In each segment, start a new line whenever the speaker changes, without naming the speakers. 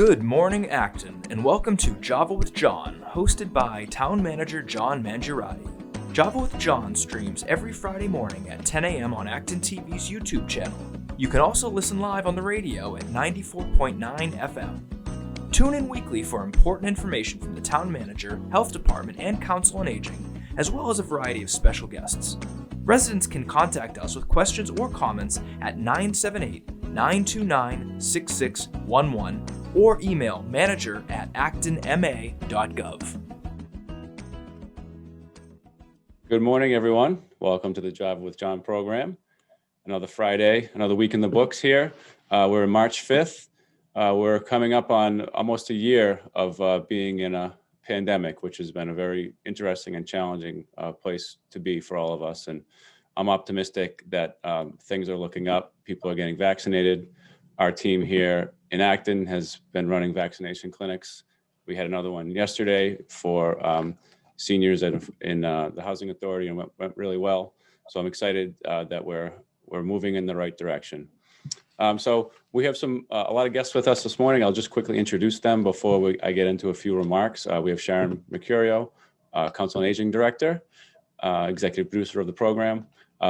Good morning, Acton, and welcome to Java with John, hosted by Town Manager John Mangiaratti. Java with John streams every Friday morning at 10 a.m. on ActonTV's YouTube channel. You can also listen live on the radio at 94.9 FM. Tune in weekly for important information from the Town Manager, Health Department, and Council on Aging, as well as a variety of special guests. Residents can contact us with questions or comments at 978-929-6611 or email manager@actonma.gov.
Good morning, everyone. Welcome to the Java with John program. Another Friday, another week in the books here. We're March 5th. We're coming up on almost a year of being in a pandemic, which has been a very interesting and challenging place to be for all of us. And I'm optimistic that things are looking up. People are getting vaccinated. Our team here in Acton has been running vaccination clinics. We had another one yesterday for seniors in the Housing Authority, and went really well. So I'm excited that we're moving in the right direction. So we have a lot of guests with us this morning. I'll just quickly introduce them before I get into a few remarks. We have Sharon Mercurio, Council on Aging Director, Executive Producer of the program.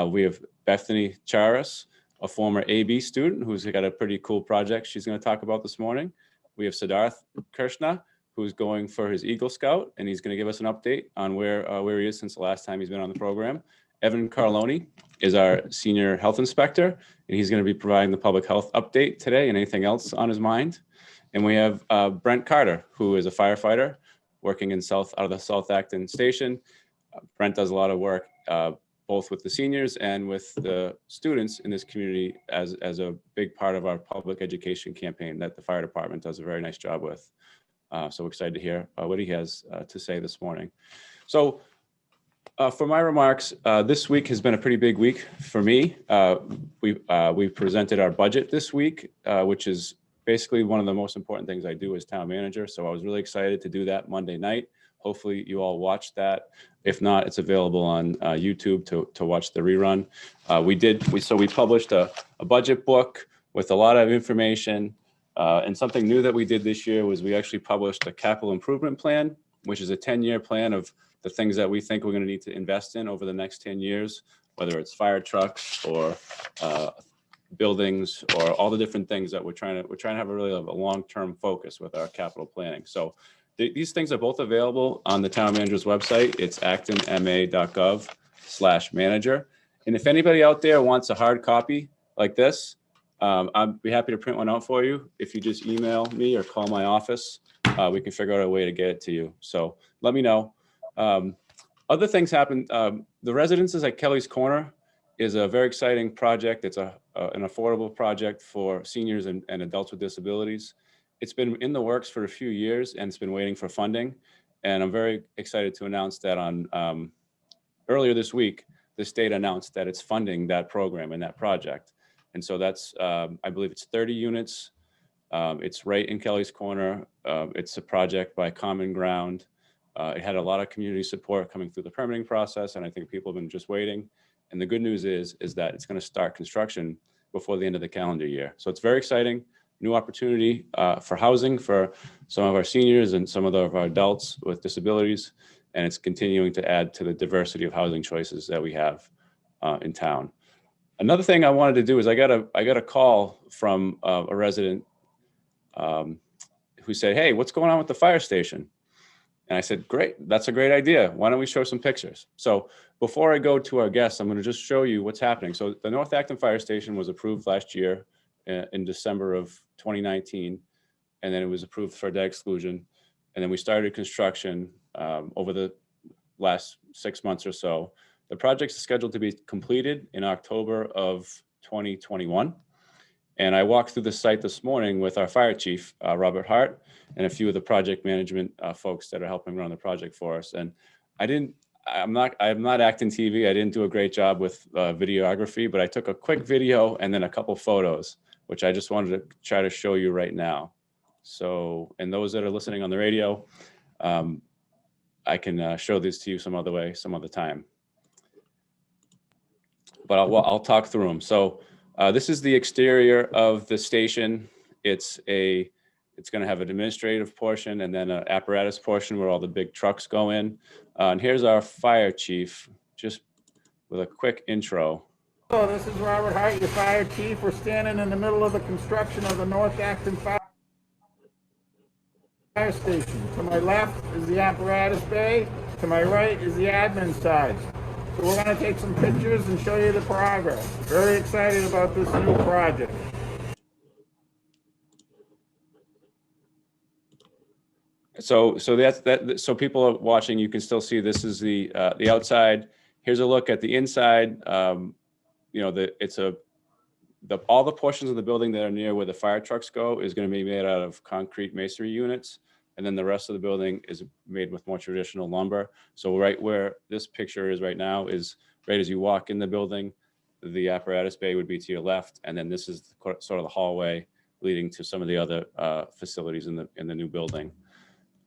We have Bethany Tsiaras, a former AB student who's got a pretty cool project she's going to talk about this morning. We have Sidarth Krishna, who's going for his Eagle Scout, and he's going to give us an update on where he is since the last time he's been on the program. Evan Carloni is our Senior Health Inspector, and he's going to be providing the public health update today and anything else on his mind. And we have Brent Carter, who is a firefighter working out of the South Acton station. Brent does a lot of work both with the seniors and with the students in this community as a big part of our public education campaign that the fire department does a very nice job with. So we're excited to hear what he has to say this morning. So for my remarks, this week has been a pretty big week for me. We presented our budget this week, which is basically one of the most important things I do as town manager. So I was really excited to do that Monday night. Hopefully you all watched that. If not, it's available on YouTube to watch the rerun. We published a budget book with a lot of information. And something new that we did this year was we actually published a capital improvement plan, which is a 10-year plan of the things that we think we're going to need to invest in over the next 10 years, whether it's fire trucks or buildings or all the different things that we're trying to have a long-term focus with our capital planning. So these things are both available on the town manager's website. It's actonma.gov/manager. And if anybody out there wants a hard copy like this, I'd be happy to print one out for you. If you just email me or call my office, we can figure out a way to get it to you. So let me know. Other things happen. The residences at Kelly's Corner is a very exciting project. It's an affordable project for seniors and adults with disabilities. It's been in the works for a few years and it's been waiting for funding. And I'm very excited to announce that earlier this week, the state announced that it's funding that program and that project. And so that's, I believe it's 30 units. It's right in Kelly's Corner. It's a project by Common Ground. It had a lot of community support coming through the permitting process, and I think people have been just waiting. And the good news is that it's going to start construction before the end of the calendar year. So it's very exciting, new opportunity for housing for some of our seniors and some of our adults with disabilities, and it's continuing to add to the diversity of housing choices that we have in town. Another thing I wanted to do is I got a call from a resident who said, "Hey, what's going on with the fire station?" And I said, "Great, that's a great idea. Why don't we show some pictures?" So before I go to our guests, I'm going to just show you what's happening. So the North Acton Fire Station was approved last year in December of 2019, and then it was approved for debt exclusion. And then we started construction over the last 6 months or so. The project is scheduled to be completed in October of 2021. And I walked through the site this morning with our fire chief, Robert Hart, and a few of the project management folks that are helping run the project for us. And I'm not ActonTV. I didn't do a great job with videography, but I took a quick video and then a couple photos, which I just wanted to try to show you right now. So, and those that are listening on the radio, I can show this to you some other time. But I'll talk through them. So this is the exterior of the station. It's It's going to have an administrative portion and then an apparatus portion where all the big trucks go in. And here's our fire chief, just with a quick intro.
Hello, this is Robert Hart, your fire chief. We're standing in the middle of the construction of the North Acton Fire Station. To my left is the apparatus bay. To my right is the admin side. So we're going to take some pictures and show you the progress. Very excited about this new project.
So that's that. So people are watching. You can still see this is the outside. Here's a look at the inside. You know, all the portions of the building that are near where the fire trucks go is going to be made out of concrete masonry units, and then the rest of the building is made with more traditional lumber. So right where this picture is right now is right as you walk in the building. The apparatus bay would be to your left, and then this is sort of the hallway leading to some of the other facilities in the new building.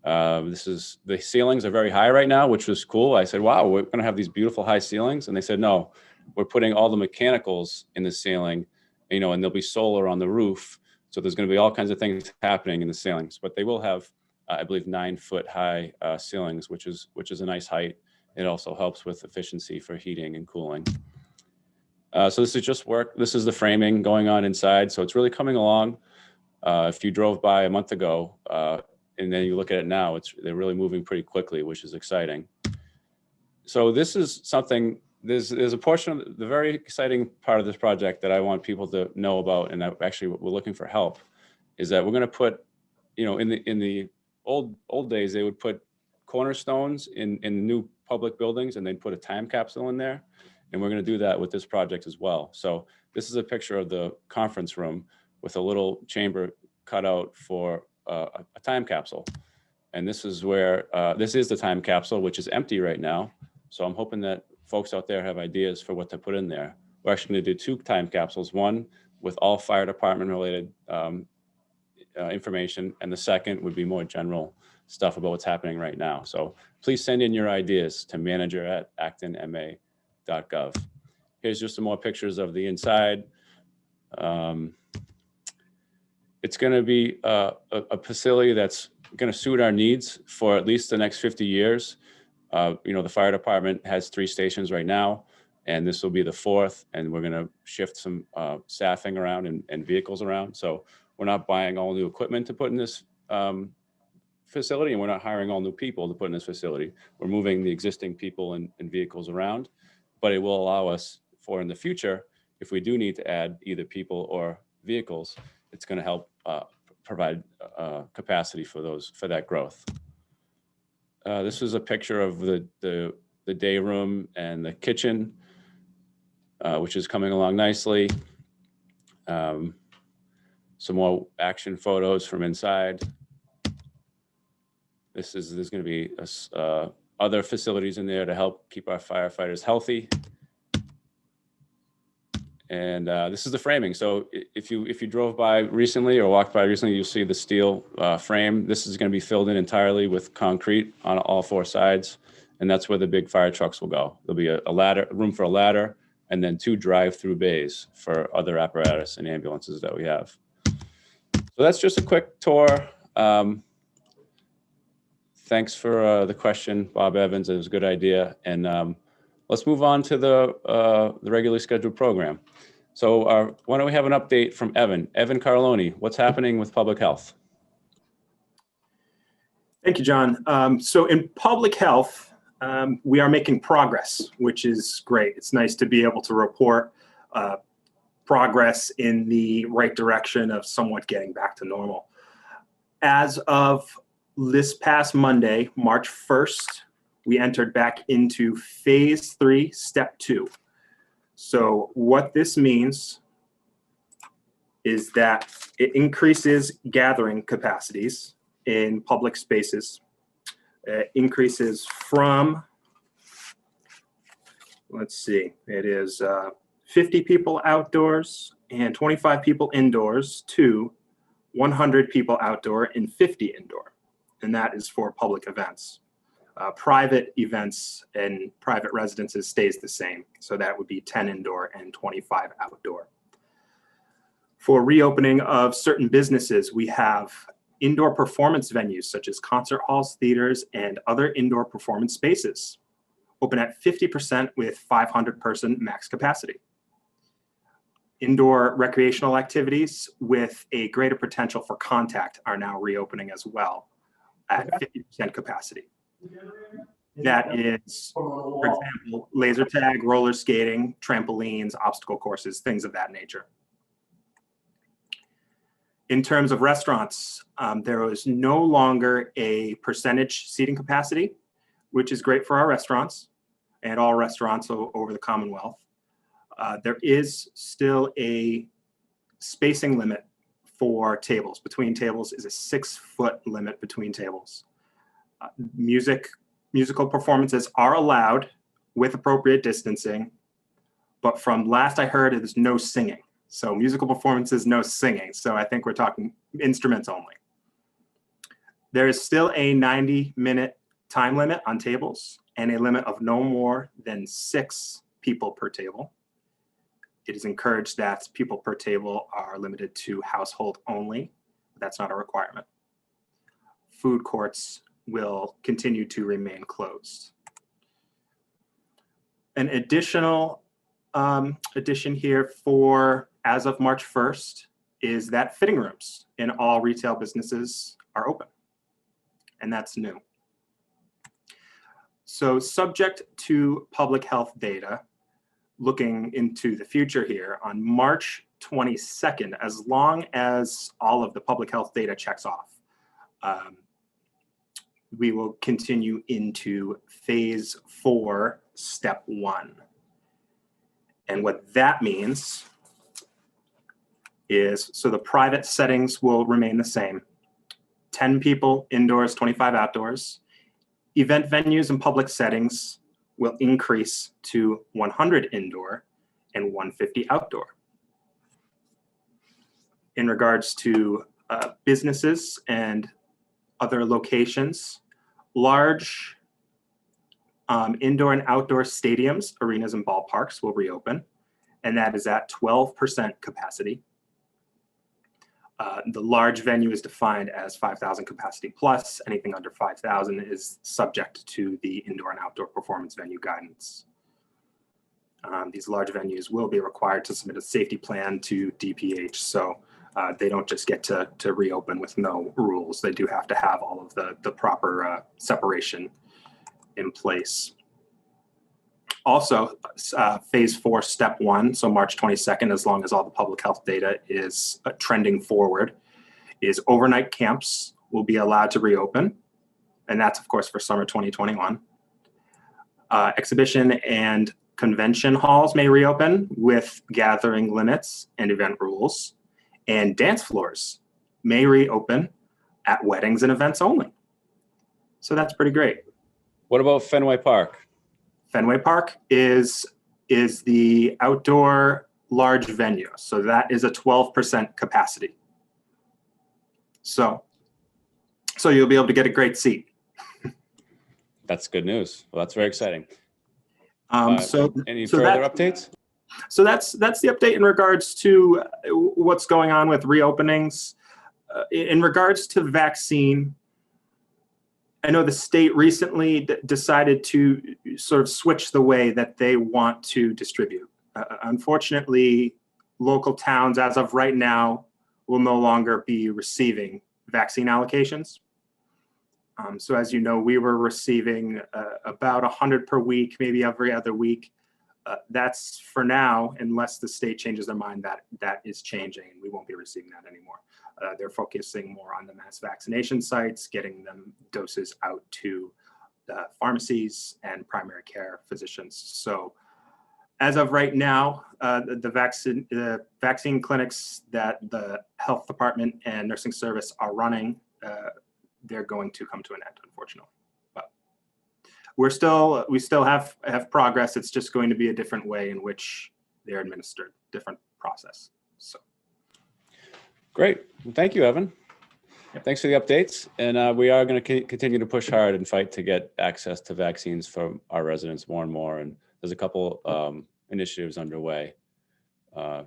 The ceilings are very high right now, which was cool. I said, wow, we're going to have these beautiful high ceilings. And they said, no, we're putting all the mechanicals in the ceiling, you know, and there'll be solar on the roof. So there's going to be all kinds of things happening in the ceilings, but they will have, I believe, 9-foot high ceilings, which is a nice height. It also helps with efficiency for heating and cooling. So this is just work. This is the framing going on inside. So it's really coming along. If you drove by a month ago, and then you look at it now, they're really moving pretty quickly, which is exciting. So this is something, there's a portion of the very exciting part of this project that I want people to know about, and actually we're looking for help, is that we're going to put, you know, in the old days, they would put cornerstones in new public buildings, and they'd put a time capsule in there. And we're going to do that with this project as well. So this is a picture of the conference room with a little chamber cut out for a time capsule. And this is where, this is the time capsule, which is empty right now. So I'm hoping that folks out there have ideas for what to put in there. We're actually going to do 2 time capsules, one with all fire department related information, and the second would be more general stuff about what's happening right now. So please send in your ideas to manager@actonma.gov. Here's just some more pictures of the inside. It's going to be a facility that's going to suit our needs for at least the next 50 years. You know, the fire department has 3 stations right now, and this will be the 4th, and we're going to shift some staffing around and vehicles around. So we're not buying all new equipment to put in this facility, and we're not hiring all new people to put in this facility. We're moving the existing people and vehicles around, but it will allow us for in the future, if we do need to add either people or vehicles, it's going to help provide capacity for that growth. This is a picture of the day room and the kitchen, which is coming along nicely. Some more action photos from inside. There's going to be other facilities in there to help keep our firefighters healthy. And this is the framing. So if you drove by recently or walked by recently, you'll see the steel frame. This is going to be filled in entirely with concrete on all 4 sides. And that's where the big fire trucks will go. There'll be a ladder, room for a ladder, and then 2 drive-through bays for other apparatus and ambulances that we have. So that's just a quick tour. Thanks for the question, Bob Evans. It was a good idea. And let's move on to the regularly scheduled program. So why don't we have an update from Evan Carloni? What's happening with public health?
Thank you, John. So in public health, we are making progress, which is great. It's nice to be able to report progress in the right direction of somewhat getting back to normal. As of this past Monday, March 1st, we entered back into phase 3, step 2. So what this means is that it increases gathering capacities in public spaces. It increases from, let's see, it is 50 people outdoors and 25 people indoors to 100 people outdoor and 50 indoor. And that is for public events. Private events and private residences stays the same. So that would be 10 indoor and 25 outdoor. For reopening of certain businesses, we have Indoor performance venues such as concert halls, theaters, and other indoor performance spaces open at 50% with 500-person max capacity. Indoor recreational activities with a greater potential for contact are now reopening as well at 50% capacity. That is, for example, laser tag, roller skating, trampolines, obstacle courses, things of that nature. In terms of restaurants, there is no longer a percentage seating capacity, which is great for our restaurants and all restaurants over the Commonwealth. There is still a spacing limit for tables. Between tables is a 6-foot limit between tables. Musical performances are allowed with appropriate distancing, but from last I heard, there's no singing. So musical performances, no singing. So I think we're talking instruments only. There is still a 90-minute time limit on tables and a limit of no more than 6 people per table. It is encouraged that people per table are limited to household only. That's not a requirement. Food courts will continue to remain closed. An additional addition here for as of March 1st is that fitting rooms in all retail businesses are open, and that's new. So subject to public health data, looking into the future here, on March 22nd, as long as all of the public health data checks off, we will continue into phase 4, step 1. And what that means is, so the private settings will remain the same. 10 people indoors, 25 outdoors. Event venues and public settings will increase to 100 indoor and 150 outdoor. In regards to businesses and other locations, large indoor and outdoor stadiums, arenas, and ballparks will reopen, and that is at 12% capacity. The large venue is defined as 5,000 capacity plus. Anything under 5,000 is subject to the indoor and outdoor performance venue guidance. These large venues will be required to submit a safety plan to DPH, so they don't just get to reopen with no rules. They do have to have all of the proper separation in place. Also, phase 4, step 1, so March 22nd, as long as all the public health data is trending forward, is overnight camps will be allowed to reopen. And that's, of course, for summer 2021. Exhibition and convention halls may reopen with gathering limits and event rules. And dance floors may reopen at weddings and events only. So that's pretty great.
What about Fenway Park?
Fenway Park is the outdoor large venue. So that is a 12% capacity. So you'll be able to get a great seat.
That's good news. Well, that's very exciting. Any
so
further updates?
So that's the update in regards to what's going on with reopenings. In regards to vaccine, I know the state recently decided to sort of switch the way that they want to distribute. Unfortunately, local towns, as of right now, will no longer be receiving vaccine allocations. So as you know, we were receiving about 100 per week, maybe every other week. That's for now, unless the state changes their mind, that is changing, and we won't be receiving that anymore. They're focusing more on the mass vaccination sites, getting them doses out to pharmacies and primary care physicians. So as of right now, the vaccine clinics that the health department and nursing service are running, they're going to come to an end, unfortunately. But we still have progress. It's just going to be a different way in which they're administered, different process. So.
Great. Well, thank you, Evan.
Yep.
Thanks for the updates. And we are going to continue to push hard and fight to get access to vaccines for our residents more and more. And there's a couple initiatives underway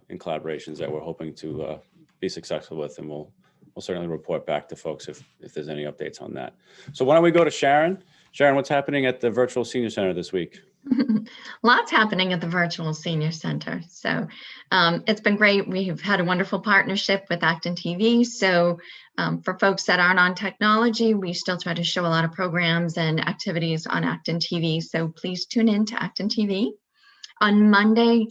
in collaborations that we're hoping to be successful with, and we'll we'll certainly report back to folks if there's any updates on that. So why don't we go to Sharon? Sharon, what's happening at the Virtual Senior Center this week?
Lots happening at the Virtual Senior Center. So it's been great. We've had a wonderful partnership with ActonTV. So for folks that aren't on technology, we still try to show a lot of programs and activities on ActonTV. So please tune in to ActonTV. On Monday,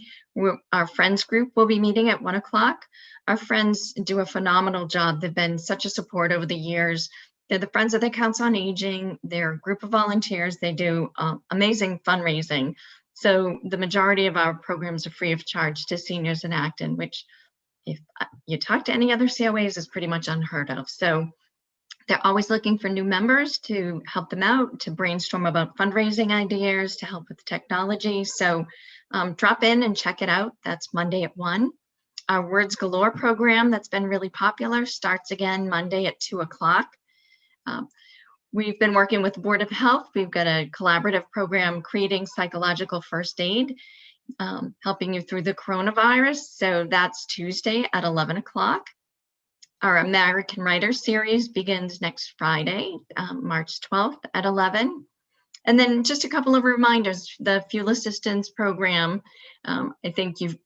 our Friends group will be meeting at 1 o'clock. Our friends do a phenomenal job. They've been such a support over the years. They're the Friends of the Council on Aging. They're a group of volunteers. They do amazing fundraising. So the majority of our programs are free of charge to seniors in Acton, which if you talk to any other COAs is pretty much unheard of. So they're always looking for new members to help them out, to brainstorm about fundraising ideas, to help with technology. So drop in and check it out. That's Monday at 1. Our Words Galore program that's been really popular starts again Monday at 2 o'clock. We've been working with the Board of Health. We've got a collaborative program creating psychological first aid, helping you through the coronavirus. So that's Tuesday at 11 o'clock. Our American Writers series begins next Friday, March 12th at 11. And then just a couple of reminders, the Fuel Assistance Program, I think you've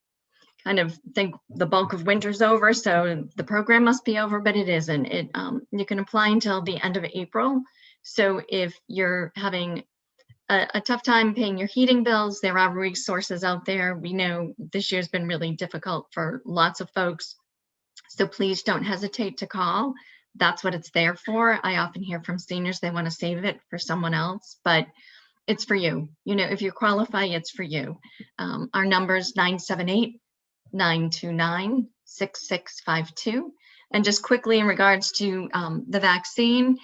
kind of think the bulk of winter's over, so the program must be over, but it isn't. You can apply until the end of April. So if you're having a tough time paying your heating bills, there are resources out there. We know this year's been really difficult for lots of folks. So please don't hesitate to call. That's what it's there for. I often hear from seniors, they want to save it for someone else, but it's for you. You know, if you qualify, it's for you. Our number is 978-929-6652. And just quickly in regards to the vaccine,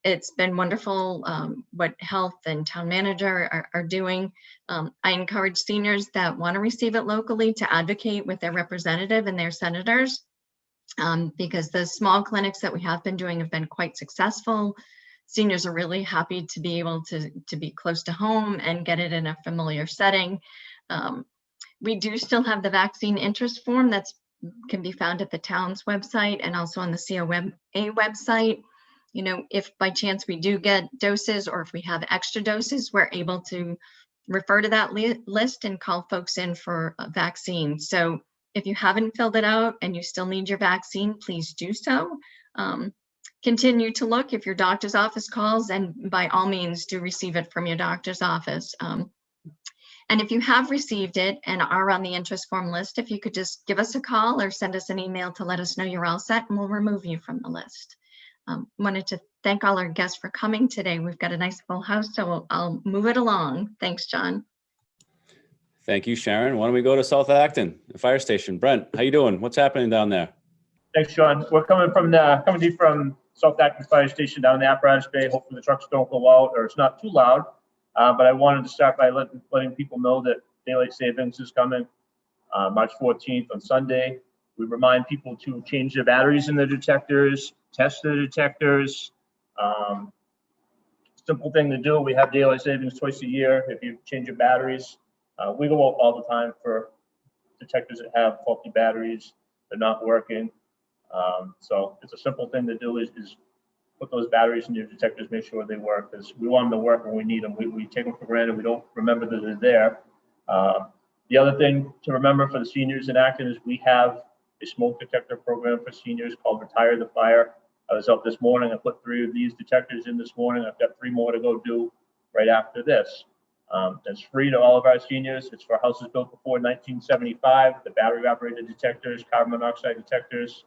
it's been wonderful what health and town manager are doing. I encourage seniors that want to receive it locally to advocate with their representative and their senators, because the small clinics that we have been doing have been quite successful. Seniors are really happy to be able to be close to home and get it in a familiar setting. We do still have the vaccine interest form that can be found at the town's website and also on the COA website. You know, if by chance we do get doses or if we have extra doses, we're able to refer to that list and call folks in for a vaccine. So if you haven't filled it out and you still need your vaccine, please do so. Continue to look if your doctor's office calls, and by all means do receive it from your doctor's office. And if you have received it and are on the interest form list, if you could just give us a call or send us an email to let us know you're all set, and we'll remove you from the list. Wanted to thank all our guests for coming today. We've got a nice full house, so I'll move it along. Thanks, John.
Thank you, Sharon. Why don't we go to South Acton, the fire station? Brent, how you doing? What's happening down there?
Thanks, John. We're coming to you from South Acton Fire Station down in the apparatus bay. Hopefully the trucks don't go out or it's not too loud. But I wanted to start by letting people know that daylight savings is coming March 14th on Sunday. We remind people to change their batteries in their detectors, test their detectors. Simple thing to do. We have daylight savings twice a year if you change your batteries. We go out all the time for detectors that have faulty batteries, they're not working. So it's a simple thing to do is put those batteries in your detectors, make sure they work, because we want them to work when we need them. We take them for granted. We don't remember that they're there. The other thing to remember for the seniors in Acton is we have a smoke detector program for seniors called Retire the Fire. I was out this morning. I put 3 of these detectors in this morning. I've got 3 more to go do right after this. It's free to all of our seniors. It's for houses built before 1975. The battery operated detectors, carbon monoxide detectors.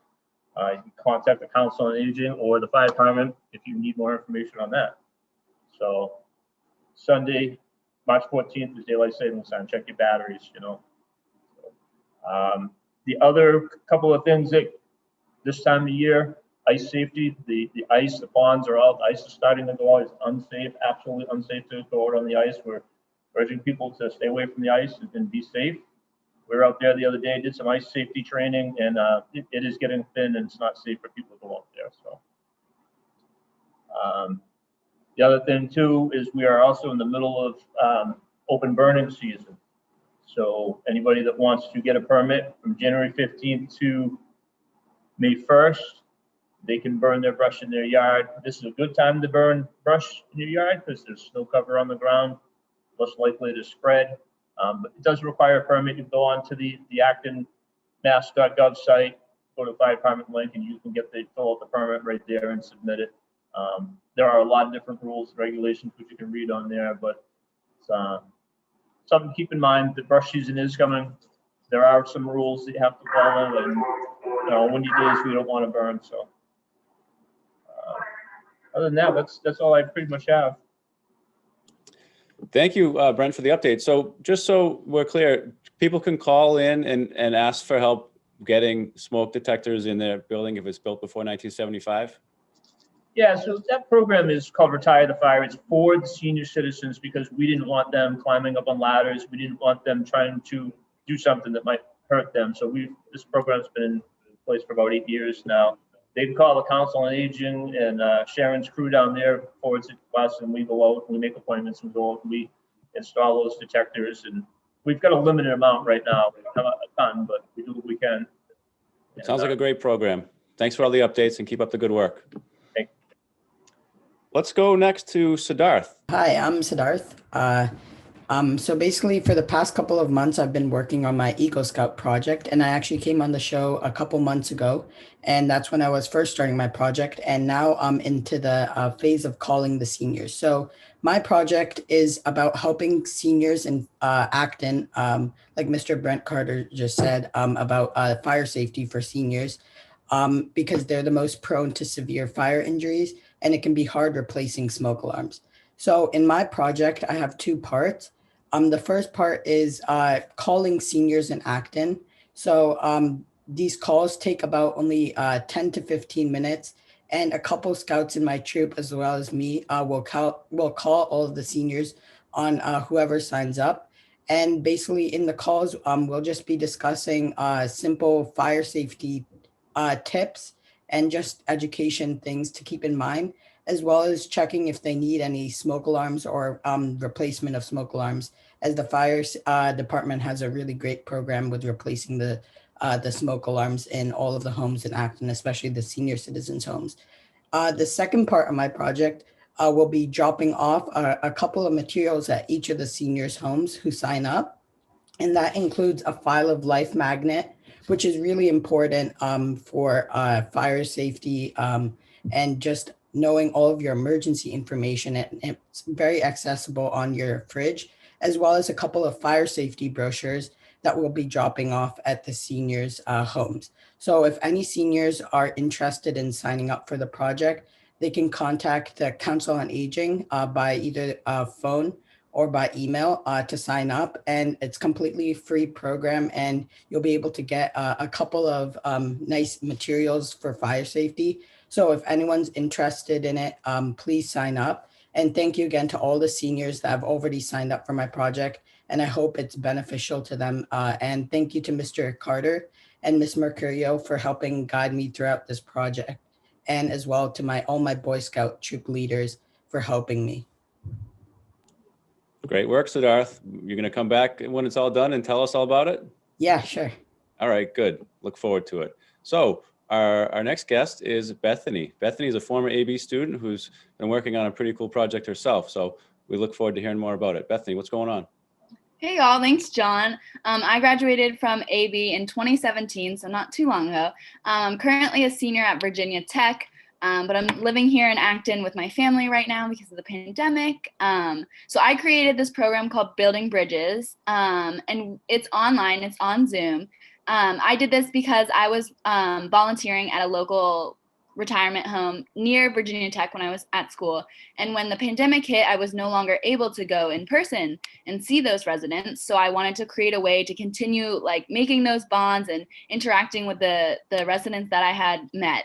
You can contact the Council on Aging or the fire department if you need more information on that. So Sunday, March 14th is daylight savings time. Check your batteries, you know. The other couple of things that this time of year, ice safety, the ice, the ponds are out. The ice is starting to go out. It's unsafe, absolutely unsafe to go out on the ice. We're urging people to stay away from the ice and be safe. We were out there the other day, did some ice safety training, and it is getting thin and it's not safe for people to go out there. So the other thing too is we are also in the middle of open burning season. So anybody that wants to get a permit from January 15th to May 1st, They can burn their brush in their yard. This is a good time to burn brush in your yard because there's snow cover on the ground, less likely to spread. But it does require a permit. You go on to the actonmass.gov site, go to the fire department link, and you can fill out the permit right there and submit it. There are a lot of different rules and regulations which you can read on there, but it's something to keep in mind. The brush season is coming. There are some rules that you have to follow, and windy days we don't want to burn. So other than that, that's all I pretty much have.
Thank you, Brent, for the update. So just so we're clear, people can call in and ask for help getting smoke detectors in their building if it's built before 1975?
Yeah, so that program is called Retire the Fire. It's for the senior citizens because we didn't want them climbing up on ladders. We didn't want them trying to do something that might hurt them. So this program's been in place for about 8 years now. They can call the Council on Aging, and Sharon's crew down there forwards it to us, and we go out and we make appointments and go out and we install those detectors. And we've got a limited amount right now. We don't have a ton, but we do what we can.
Sounds like a great program. Thanks for all the updates and keep up the good work.
Thank you.
Let's go next to Sidarth.
Hi, I'm Sidarth. So basically for the past couple of months, I've been working on my Eagle Scout project, and I actually came on the show a couple months ago, and that's when I was first starting my project. And now I'm into the phase of calling the seniors. So my project is about helping seniors in Acton, like Mr. Brent Carter just said, about fire safety for seniors, because they're the most prone to severe fire injuries, and it can be hard replacing smoke alarms. So in my project, I have two parts. The first part is calling seniors in Acton. So these calls take about only 10 to 15 minutes, and a couple scouts in my troop, as well as me, will call all of the seniors on whoever signs up. And basically in the calls, we'll just be discussing simple fire safety tips and just education things to keep in mind, as well as checking if they need any smoke alarms or replacement of smoke alarms, as the fire department has a really great program with replacing the smoke alarms in all of the homes in Acton, especially the senior citizens' homes. The second part of my project will be dropping off a couple of materials at each of the seniors' homes who sign up. And that includes a file of life magnet, which is really important for fire safety and just knowing all of your emergency information. And it's very accessible on your fridge, as well as a couple of fire safety brochures that will be dropping off at the seniors' homes. So if any seniors are interested in signing up for the project, they can contact the Council on Aging by either phone or by email to sign up. And it's completely free program, and you'll be able to get a couple of nice materials for fire safety. So if anyone's interested in it, please sign up. And thank you again to all the seniors that have already signed up for my project. And I hope it's beneficial to them. And thank you to Mr. Carter and Ms. Mercurio for helping guide me throughout this project. And as well to all my Boy Scout troop leaders for helping me.
Great work, Sidarth. You're going to come back when it's all done and tell us all about it?
Yeah, sure.
All right, good. Look forward to it. So our next guest is Bethany. Bethany is a former AB student who's been working on a pretty cool project herself. So we look forward to hearing more about it. Bethany, what's going on?
Hey y'all, thanks John. I graduated from AB in 2017, so not too long ago. I'm currently a senior at Virginia Tech, but I'm living here in Acton with my family right now because of the pandemic. So I created this program called Building Bridges, and it's online, it's on Zoom. I did this because I was volunteering at a local retirement home near Virginia Tech when I was at school. And when the pandemic hit, I was no longer able to go in person and see those residents. So I wanted to create a way to continue like making those bonds and interacting with the residents that I had met.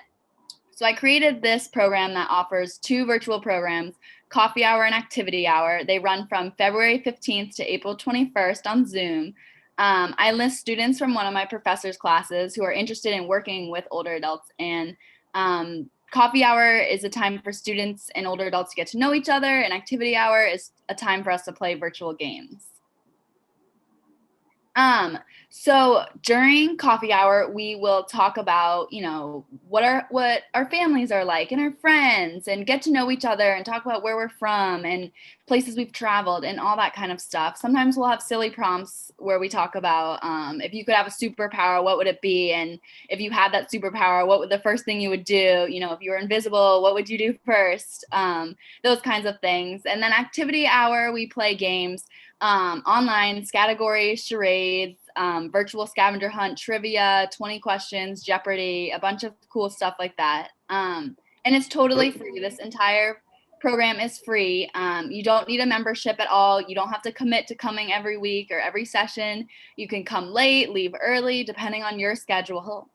So I created this program that offers 2 virtual programs, Coffee Hour and Activity Hour. They run from February 15th to April 21st on Zoom. I enlist students from one of my professor's classes who are interested in working with older adults, and Coffee Hour is a time for students and older adults to get to know each other, and Activity Hour is a time for us to play virtual games. So during coffee hour, we will talk about, what our families are like and our friends, and get to know each other and talk about where we're from and places we've traveled and all that kind of stuff. Sometimes we'll have silly prompts where we talk about, if you could have a superpower, what would it be? And if you had that superpower, what would the first thing you would do? If you were invisible, what would you do first? Those kinds of things. And then activity hour, we play games. Online, categories, charades, virtual scavenger hunt, trivia, 20 questions, Jeopardy, a bunch of cool stuff like that. And it's totally free. This entire program is free. You don't need a membership at all. You don't have to commit to coming every week or every session. You can come late, leave early, depending on your schedule.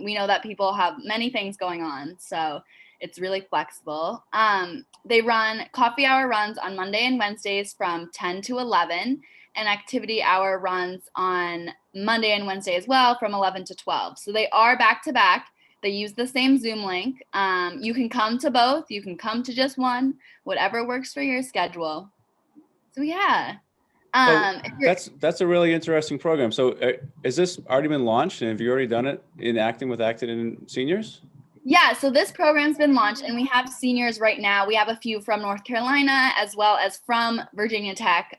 We know that people have many things going on, so it's really flexible. Coffee hour runs on Monday and Wednesdays from 10 to 11, and activity hour runs on Monday and Wednesday as well from 11 to 12. So they are back to back. They use the same Zoom link. You can come to both. You can come to just one, whatever works for your schedule. So yeah.
That's a really interesting program. So is this already been launched, and have you already done it in Acting with Acton and seniors?
Yeah, so this program's been launched, and we have seniors right now. We have a few from North Carolina as well as from Virginia Tech,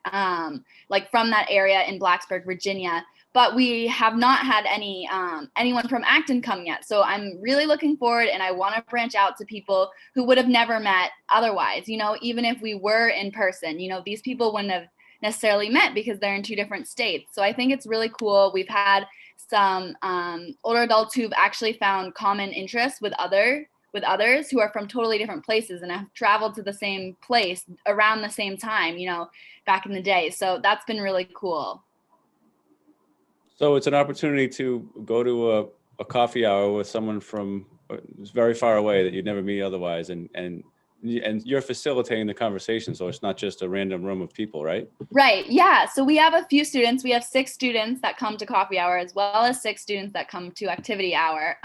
like from that area in Blacksburg, Virginia. But we have not had anyone from Acton come yet. So I'm really looking forward, and I want to branch out to people who would have never met otherwise. Even if we were in person, these people wouldn't have necessarily met because they're in two different states. So I think it's really cool. We've had some older adults who've actually found common interests with others who are from totally different places and have traveled to the same place around the same time, back in the day. So that's been really cool.
So it's an opportunity to go to a coffee hour with someone from very far away that you'd never meet otherwise, and you're facilitating the conversation, so it's not just a random room of people, right?
Right, yeah. So we have a few students. We have 6 students that come to coffee hour, as well as 6 students that come to activity hour.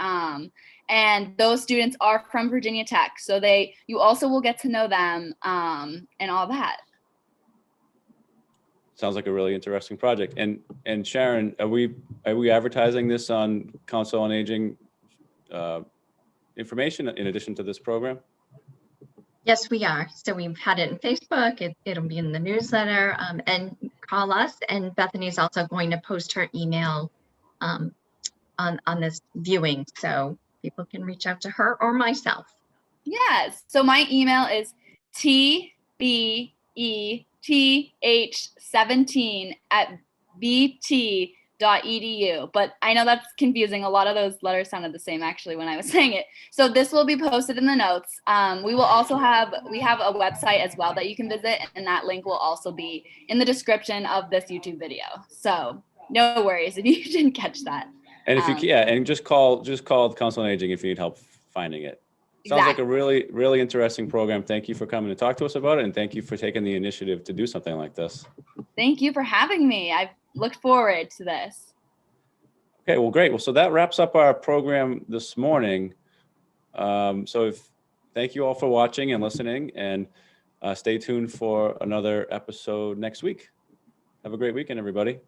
And those students are from Virginia Tech, so you also will get to know them and all that.
Sounds like a really interesting project. And Sharon, are we advertising this on Council on Aging information in addition to this program?
Yes, we are. So we've had it in Facebook. It'll be in the newsletter, and call us. And Bethany's also going to post her email on this viewing, so people can reach out to her or myself.
Yes. So my email is tbeth17@bt.edu, but I know that's confusing. A lot of those letters sounded the same actually when I was saying it. So this will be posted in the notes. We have a website as well that you can visit, and that link will also be in the description of this YouTube video. So no worries if you didn't catch that.
And if and just call the Council on Aging if you need help finding it. Sounds like a really, really interesting program. Thank you for coming to talk to us about it, and thank you for taking the initiative to do something like this. Thank you
for having me. I've looked forward to this.
Okay, well, great. Well, so that wraps up our program this morning. Thank you all for watching and listening, and stay tuned for another episode next week. Have a great weekend, everybody.